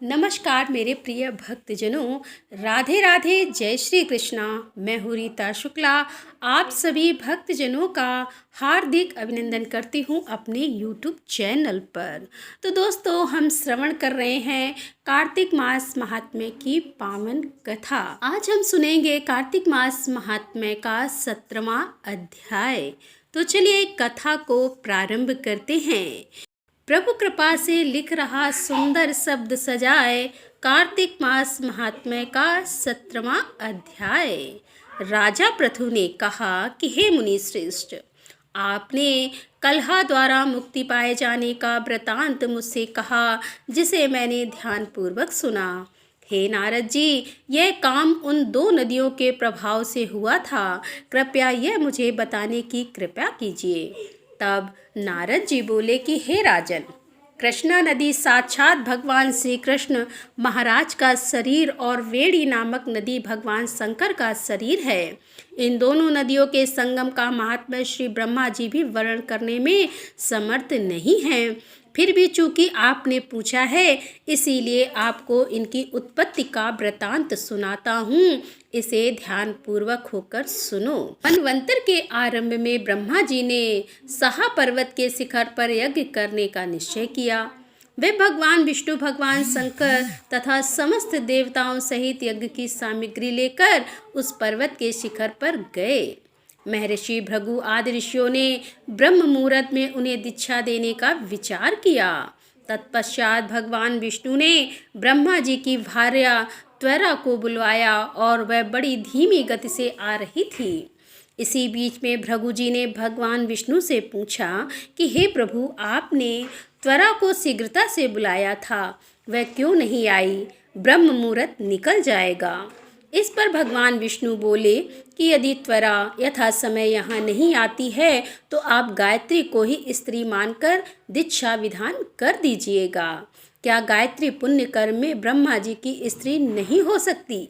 नमस्कार मेरे प्रिय भक्तजनों, राधे राधे, जय श्री कृष्णा। मैं हूँ रीता शुक्ला। आप सभी भक्तजनों का हार्दिक अभिनंदन करती हूँ अपने YouTube चैनल पर। तो दोस्तों, हम श्रवण कर रहे हैं कार्तिक मास महात्म्य की पावन कथा। आज हम सुनेंगे कार्तिक मास महात्म्य का 17वां अध्याय। तो चलिए कथा को प्रारंभ करते हैं। प्रभु कृपा से लिख रहा सुंदर शब्द सजाए कार्तिक मास महात्म्य का 17वां अध्याय। राजा पृथु ने कहा कि हे मुनि श्रेष्ठ, आपने कलहा द्वारा मुक्ति पाए जाने का वृतांत मुझसे कहा, जिसे मैंने ध्यानपूर्वक सुना। हे नारद जी, यह काम उन 2 नदियों के प्रभाव से हुआ था। कृपया यह मुझे बताने की कृपा कीजिए। तब नारद जी बोले कि हे राजन, कृष्णा नदी साक्षात भगवान श्री कृष्ण महाराज का शरीर और वेणी नामक नदी भगवान शंकर का शरीर है। इन दोनों नदियों के संगम का महात्म्य श्री ब्रह्मा जी भी वर्णन करने में समर्थ नहीं हैं। फिर भी चूंकि आपने पूछा है, इसीलिए आपको इनकी उत्पत्ति का वृतांत सुनाता हूँ। इसे ध्यानपूर्वक होकर सुनो। मनवंतर के आरंभ में ब्रह्मा जी ने सहा पर्वत के शिखर पर यज्ञ करने का निश्चय किया। वे भगवान विष्णु, भगवान शंकर तथा समस्त देवताओं सहित यज्ञ की सामग्री लेकर उस पर्वत के शिखर पर गए। महर्षि भृगु आदि ऋषियों ने ब्रह्म मुहूर्त में उन्हें दीक्षा देने का विचार किया। तत्पश्चात भगवान विष्णु ने ब्रह्मा जी की भार्या त्वरा को बुलवाया और वह बड़ी धीमी गति से आ रही थी। इसी बीच में भृगु जी ने भगवान विष्णु से पूछा कि हे प्रभु, आपने त्वरा को शीघ्रता से बुलाया था, वह क्यों नहीं आई? ब्रह्म मुहूर्त निकल जाएगा। इस पर भगवान विष्णु बोले कि यदि त्वरा यथा समय यहाँ नहीं आती है तो आप गायत्री को ही स्त्री मानकर दीक्षा विधान कर दीजिएगा। क्या गायत्री पुण्य कर्म में ब्रह्मा जी की स्त्री नहीं हो सकती?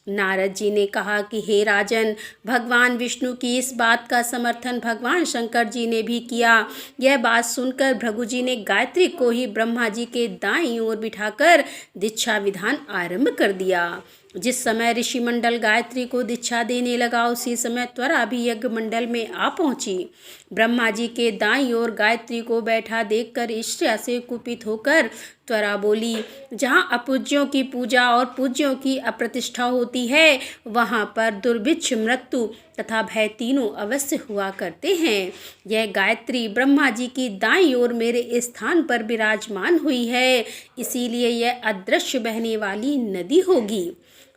नारद जी ने कहा कि हे राजन, भगवान विष्णु की इस बात का समर्थन भगवान शंकर जी ने भी किया। यह बात सुनकर भृगु जी ने गायत्री को ही ब्रह्मा जी के दाईं ओर बिठाकर दीक्षा विधान आरंभ कर दिया। जिस समय ऋषि मंडल गायत्री को दीक्षा देने लगा, उसी समय त्वरा भी यज्ञ मंडल में आ पहुंची। ब्रह्मा जी के दाईं ओर गायत्री को बैठा देखकर ईर्ष्या से कुपित होकर त्वरा बोली, जहाँ अपूज्यों की पूजा और पूज्यों की अप्रतिष्ठा होती है, वहाँ पर दुर्भिक्ष, मृत्यु तथा भय तीनों अवश्य हुआ करते हैं। यह गायत्री ब्रह्मा जी की दाईं ओर मेरे स्थान पर विराजमान हुई है, इसीलिए यह अदृश्य बहने वाली नदी होगी।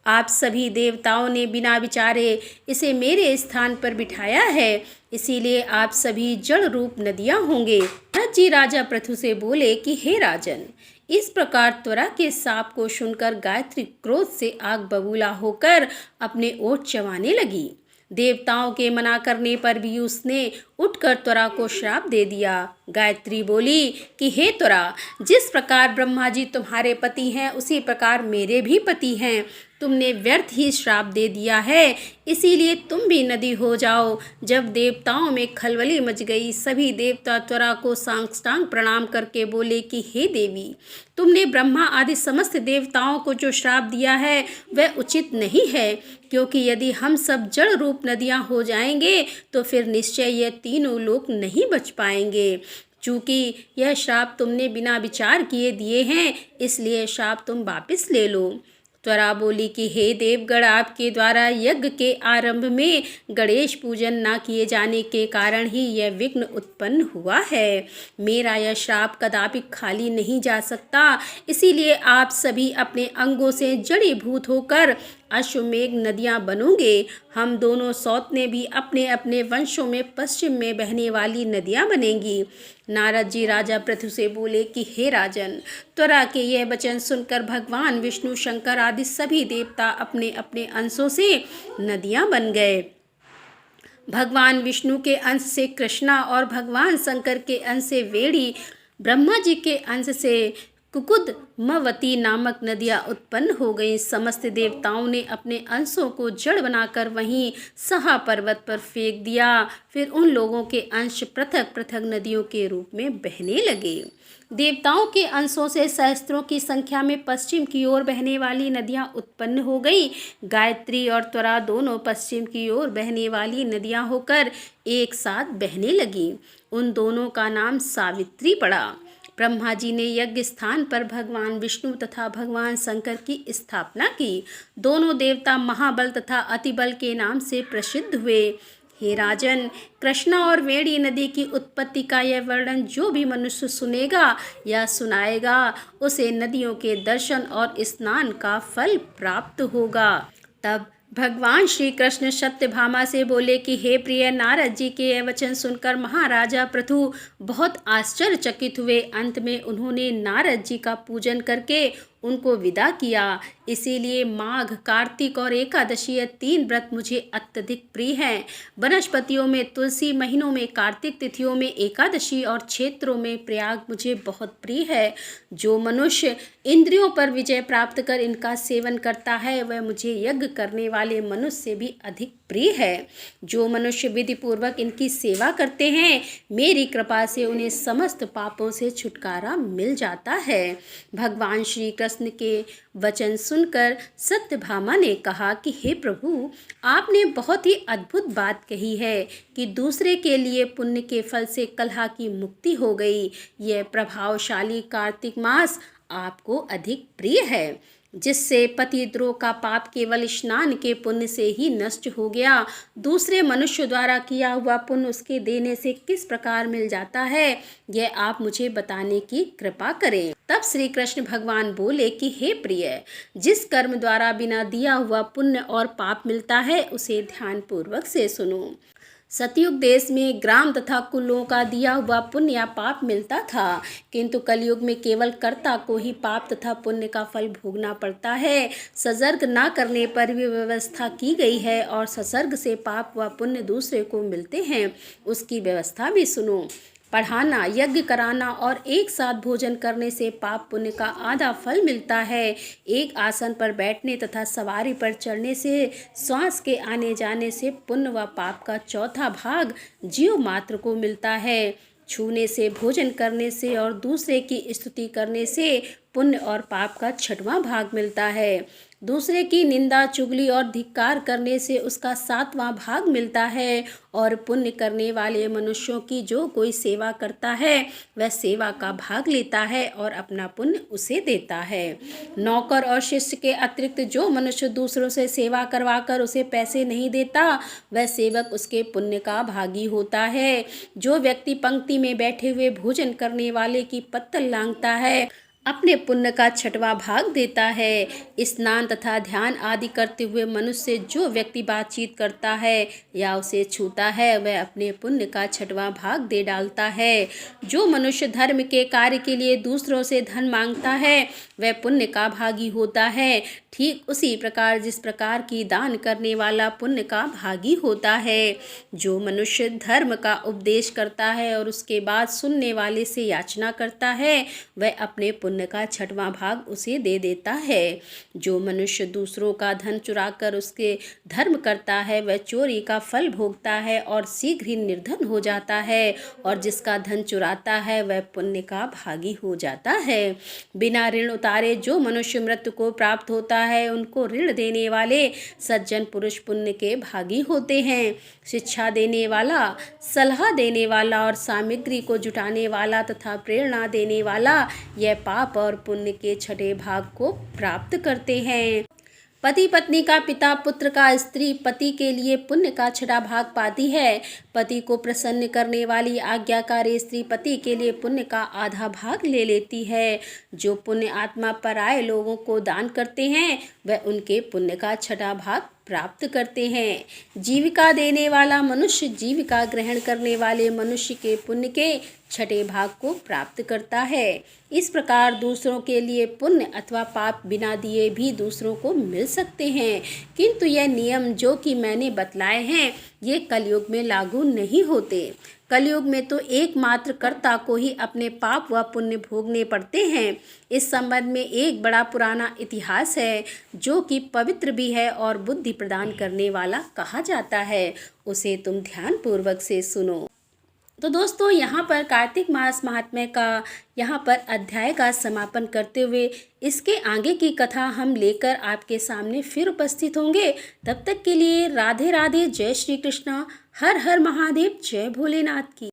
आप सभी देवताओं ने बिना विचारे इसे मेरे स्थान पर बिठाया है, इसीलिए आप सभी जड़ रूप नदियां होंगे। नारद जी राजा पृथु से बोले कि हे राजन, इस प्रकार त्वरा के शाप को सुनकर गायत्री क्रोध से आग बबूला होकर अपने ओठ चबाने लगी। देवताओं के मना करने पर भी उसने उठकर त्वरा को श्राप दे दिया। गायत्री बोली कि हे त्वरा, जिस प्रकार ब्रह्मा जी तुम्हारे पति हैं, उसी प्रकार मेरे भी पति हैं। तुमने व्यर्थ ही श्राप दे दिया है, इसीलिए तुम भी नदी हो जाओ। जब देवताओं में खलबली मच गई, सभी देवता त्वरा को साष्टांग प्रणाम करके बोले कि हे देवी, तुमने ब्रह्मा आदि समस्त देवताओं को जो श्राप दिया है वह उचित नहीं है, क्योंकि यदि हम सब जड़ रूप नदियां हो जाएंगे तो फिर निश्चय ये तीनों लोक नहीं बच पाएंगे। चूँकि यह श्राप तुमने बिना विचार किए दिए हैं, इसलिए श्राप तुम वापस ले लो। त्वरा बोली कि हे देवगण, आपके द्वारा यज्ञ के आरंभ में गणेश पूजन न किए जाने के कारण ही यह विघ्न उत्पन्न हुआ है। मेरा यह श्राप कदापि खाली नहीं जा सकता, इसीलिए आप सभी अपने अंगों से जड़ीभूत होकर अश्वमेघ नदियां बनोगे। हम दोनों सौतने भी अपने अपने वंशों में पश्चिम में बहने वाली नदियां बनेंगी। नारद जी राजा पृथु से बोले कि हे राजन, त्वरा के यह वचन सुनकर भगवान विष्णु, शंकर आदि सभी देवता अपने अपने अंशों से नदियां बन गए। भगवान विष्णु के अंश से कृष्णा और भगवान शंकर के अंश से वेणी, ब्रह्मा जी के अंश से कुकुदमवती नामक नदियाँ उत्पन्न हो गईं। समस्त देवताओं ने अपने अंशों को जड़ बनाकर वहीं सहा पर्वत पर फेंक दिया। फिर उन लोगों के अंश पृथक पृथक नदियों के रूप में बहने लगे। देवताओं के अंशों से सहस्त्रों की संख्या में पश्चिम की ओर बहने वाली नदियाँ उत्पन्न हो गई। गायत्री और त्वरा दोनों पश्चिम की ओर बहने वाली नदियाँ होकर एक साथ बहने लगीं। उन दोनों का नाम सावित्री पड़ा। ब्रह्मा जी ने यज्ञ स्थान पर भगवान विष्णु तथा भगवान शंकर की स्थापना की। दोनों देवता महाबल तथा अतिबल के नाम से प्रसिद्ध हुए। हे राजन, कृष्णा और वेणी नदी की उत्पत्ति का यह वर्णन जो भी मनुष्य सुनेगा या सुनाएगा, उसे नदियों के दर्शन और स्नान का फल प्राप्त होगा। तब भगवान श्री कृष्ण सत्यभामा से बोले कि हे प्रिय, नारद जी के यह वचन सुनकर महाराजा पृथु बहुत आश्चर्यचकित हुए। अंत में उन्होंने नारद जी का पूजन करके उनको विदा किया। इसीलिए माघ, कार्तिक और एकादशी ये 3 व्रत मुझे अत्यधिक प्रिय हैं। वनस्पतियों में तुलसी, महीनों में कार्तिक, तिथियों में एकादशी और क्षेत्रों में प्रयाग मुझे बहुत प्रिय है। जो मनुष्य इंद्रियों पर विजय प्राप्त कर इनका सेवन करता है, वह मुझे यज्ञ करने वाले मनुष्य से भी अधिक प्रिय है। जो मनुष्य विधि पूर्वक इनकी सेवा करते हैं, मेरी कृपा से उन्हें समस्त पापों से छुटकारा मिल जाता है। भगवान श्री कृष्ण के वचन सुनकर सत्यभामा ने कहा कि हे प्रभु, आपने बहुत ही अद्भुत बात कही है कि दूसरे के लिए पुण्य के फल से कलह की मुक्ति हो गई। यह प्रभावशाली कार्तिक मास आपको अधिक प्रिय है, जिससे पतिद्रोह का पाप केवल स्नान के पुण्य से ही नष्ट हो गया। दूसरे मनुष्य द्वारा किया हुआ पुण्य उसके देने से किस प्रकार मिल जाता है, यह आप मुझे बताने की कृपा करें। तब श्री कृष्ण भगवान बोले कि हे प्रिय, जिस कर्म द्वारा बिना दिया हुआ पुण्य और पाप मिलता है, उसे ध्यान पूर्वक से सुनो। सतयुग देश में ग्राम तथा कुलों का दिया हुआ पुण्य या पाप मिलता था, किंतु कलयुग में केवल कर्ता को ही पाप तथा पुण्य का फल भोगना पड़ता है। सजर्ग न करने पर भी व्यवस्था की गई है और ससर्ग से पाप व पुण्य दूसरे को मिलते हैं, उसकी व्यवस्था भी सुनो। पढ़ाना, यज्ञ कराना और एक साथ भोजन करने से पाप पुण्य का आधा फल मिलता है। एक आसन पर बैठने तथा सवारी पर चढ़ने से, श्वास के आने जाने से पुण्य व पाप का चौथा भाग जीव मात्र को मिलता है। छूने से, भोजन करने से और दूसरे की स्तुति करने से पुण्य और पाप का 6वां भाग मिलता है। दूसरे की निंदा, चुगली और धिक्कार करने से उसका 7वां भाग मिलता है। और पुण्य करने वाले मनुष्यों की जो कोई सेवा करता है, वह सेवा का भाग लेता है और अपना पुण्य उसे देता है। नौकर और शिष्य के अतिरिक्त जो मनुष्य दूसरों से सेवा करवाकर उसे पैसे नहीं देता, वह सेवक उसके पुण्य का भागी होता है। जो व्यक्ति पंक्ति में बैठे हुए भोजन करने वाले की पत्तल लांघता है, अपने पुण्य का 6वां भाग देता है। स्नान तथा ध्यान आदि करते हुए मनुष्य से जो व्यक्ति बातचीत करता है या उसे छूता है, वह अपने पुण्य का 6वां भाग दे डालता है। जो मनुष्य धर्म के कार्य के लिए दूसरों से धन मांगता है, वह पुण्य का भागी होता है। ठीक उसी प्रकार जिस प्रकार की दान करने वाला पुण्य का भागी होता है। जो मनुष्य धर्म का उपदेश करता है और उसके बाद सुनने वाले से याचना करता है, वह अपने पुण्य का 6वां भाग उसे दे देता है। जो मनुष्य दूसरों का धन चुराकर उसके धर्म करता है, वह चोरी का फल भोगता है और शीघ्र ही निर्धन हो जाता है। और जिसका धन चुराता है, वह पुण्य का भागी हो जाता है। बिना ऋण उतारे जो मनुष्य मृत्यु को प्राप्त होता है, उनको ऋण देने वाले सज्जन पुरुष पुण्य के भागी होते हैं। शिक्षा देने वाला, सलाह देने वाला और सामग्री को जुटाने वाला तथा प्रेरणा देने वाला, यह पाप और पुण्य के 6ठे भाग को प्राप्त करते हैं। पति पत्नी का पिता पुत्र का स्त्री पति के लिए पुण्य का 6ठा भाग पाती है। पति को प्रसन्न करने वाली आज्ञाकारी स्त्री पति के लिए पुण्य का आधा भाग ले लेती है। जो पुण्य आत्मा पराये लोगों को दान करते हैं, वह उनके पुण्य का 6ठा भाग प्राप्त करते हैं। जीविका देने वाला मनुष्य जीविका ग्रहण करने वाले मनुष्य के पुण्य के छठे भाग को प्राप्त करता है। इस प्रकार दूसरों के लिए पुण्य अथवा पाप बिना दिए भी दूसरों को मिल सकते हैं, किंतु यह नियम जो कि मैंने बतलाए हैं ये कलयुग में लागू नहीं होते। कलयुग में तो एकमात्र कर्ता को ही अपने पाप व पुण्य भोगने पड़ते हैं। इस संबंध में एक बड़ा पुराना इतिहास है जो कि पवित्र भी है और बुद्धि प्रदान करने वाला कहा जाता है। उसे तुम ध्यान पूर्वक से सुनो। तो दोस्तों, यहाँ पर कार्तिक मास महात्म्य का यहाँ पर अध्याय का समापन करते हुए इसके आगे की कथा हम लेकर आपके सामने फिर उपस्थित होंगे। तब तक के लिए राधे राधे, जय श्री कृष्णा, हर हर महादेव, जय भोलेनाथ की।